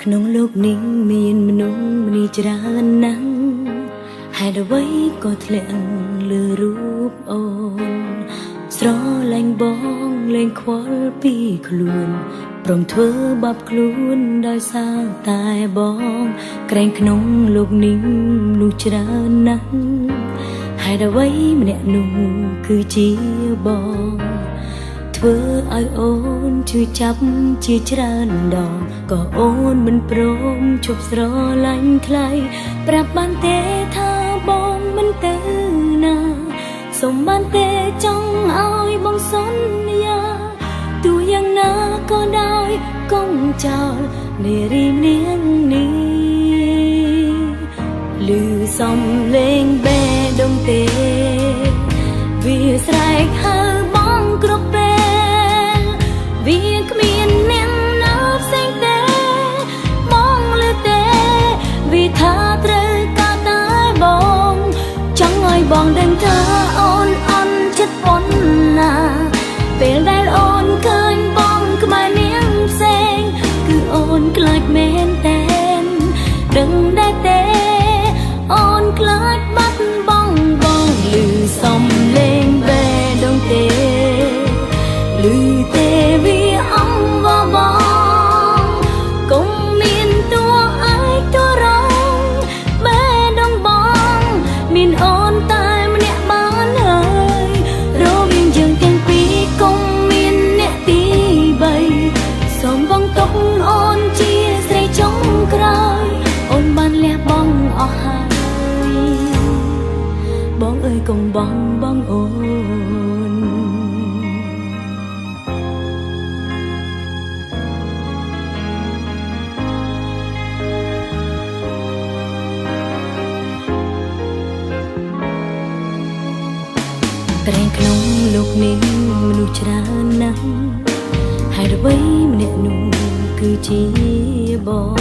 ក្នុងលោកនេះមានមនុស្សម្នាច្រើនណាស់ហេតុអ្វីក៏ធ្លាក់លើរូបអូនស្រឡាញ់បងលែងខ្វល់ពីខ្លួនព្រមធ្វើបាបខ្លួនដោយសារតែបងក្រែងក្នុងលោកនេះមនុស្សច្រើនណាស់ហេតុអ្វីម្នាក់នោះគឺជាបងធ្វើឲ្យអូនឈឺចាប់ជាច្រើនដងក៏អូនមិនព្រមជប់ស្រឡាញ់ថ្លៃប្រាប់បានទេថាបងមិនទៅណាសូមបានទេចង់ឲ្យបងសន្យាទោះយ៉ាងណាក៏ដោយកុំចោលនារីម្នាក់នេះឮសំឡេងបេះដូងទេវាស្រែកហៅបងគ្រប់ពេលវាគ្មានអ្នកណាផ្សេងទេបងលើទេវាថាត្រូវការតែបងចង់ឲ្យបងដឹងថាអូនអន់ចិត្តប៉ុណ្ណាពេលដែលអូនឃើញបងក្បែរនាងផ្សេងគឺអូនខ្លាចមែនតែនដឹងដែរទេអូនខ្លាចបាត់បងបងឮសំឡេងបេះដូងទេឮទេវាអង្វរបងកុំមានតួឯកតួរងបេះដូងបងមានអូនតែម្នាក់បានហើយរវាងយើងទាំងពីរកុំមានអ្នកទី3សូមបងទុកអូនជាស្រីចុងក្រោយអូនបានលះបង់អស់ហើយបងអើយកុំបងបងអូនក្រែងក្នុងលោកនេះមនុស្សច្រើនណាស់ហើយអ្វីម្នាក់នោះគឺជាបង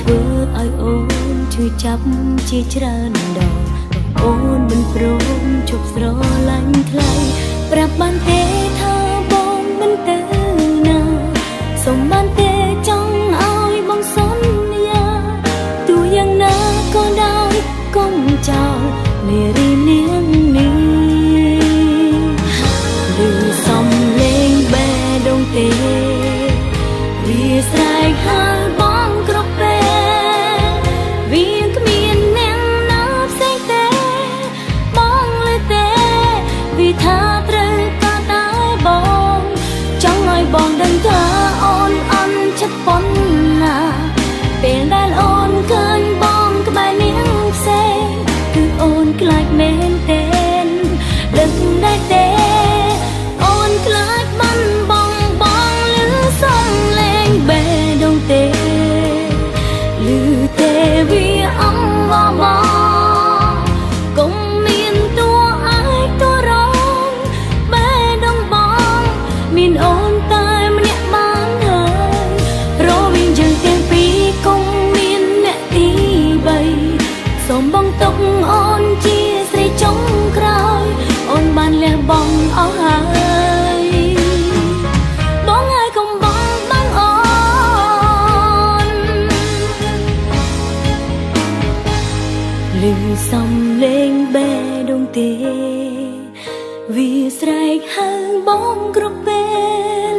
ធ្វើឲ្យអូនឈឺចាប់ជាច្រើនដងអូនមិនព្រមជប់ស្រឡាញ់ថ្លៃប្រាប់បានទេថាបងមិនទៅណាសូមបានទេចង់ឲ្យបងសន្យាទោះយ៉ាងណាក៏ដោយកុំចោលនារីនាងនេះឮសំឡេងបេះដូងទេវាស្រែកហៅបងគ្រប់ពេលវាគ្មានអ្នកណាផ្សេងទេបងលើទេវាថាត្រូវការតែបងចង់ឲ្យបងដឹងថាអូនអន់ចិត្តប៉ុណ្ណាពេលដែលអូនឃើញបងក្បែរនាងផ្សេងគឺអូនខ្លាចមែនទេដឹងដែរទេអូនខ្លាចបាត់បង់បងឮសំឡេងបេះដូងទេឮទេវាអង្វរបងកុំមានតួឯកតួរងបេះដូងបងមានអូនតែម្នាក់បានហើយរវាងយើងទាំងពីរកុំមានអ្នកទី3សូមបងទុកអូនជាស្រីចុងក្រោយអូនបានលះបង់អស់ហើយបងហើយកុំបងបងអូនឮសំឡេងបេះដូងទេវាស្រែកហៅបងគ្រប់ពេល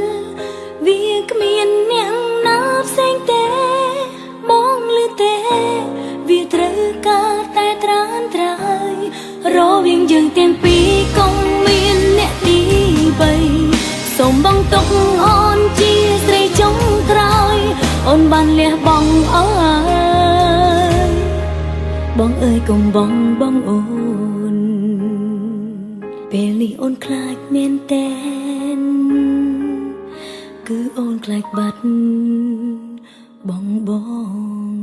វាគ្មានអ្នកណាផ្សេងទេបងឮទេវាត្រូវការតែត្រានត្រើយរវាងយើងទាំងពីរកុំមានអ្នកទី3សូមបងទុកអូនជាស្រីចុងក្រោយអូនបានលះបង់អស់ហើយបងអើយកុំបងបងអូនពេលនេះអូនខ្លាចមែនតែនគឺអូនខ្លាចបាត់បង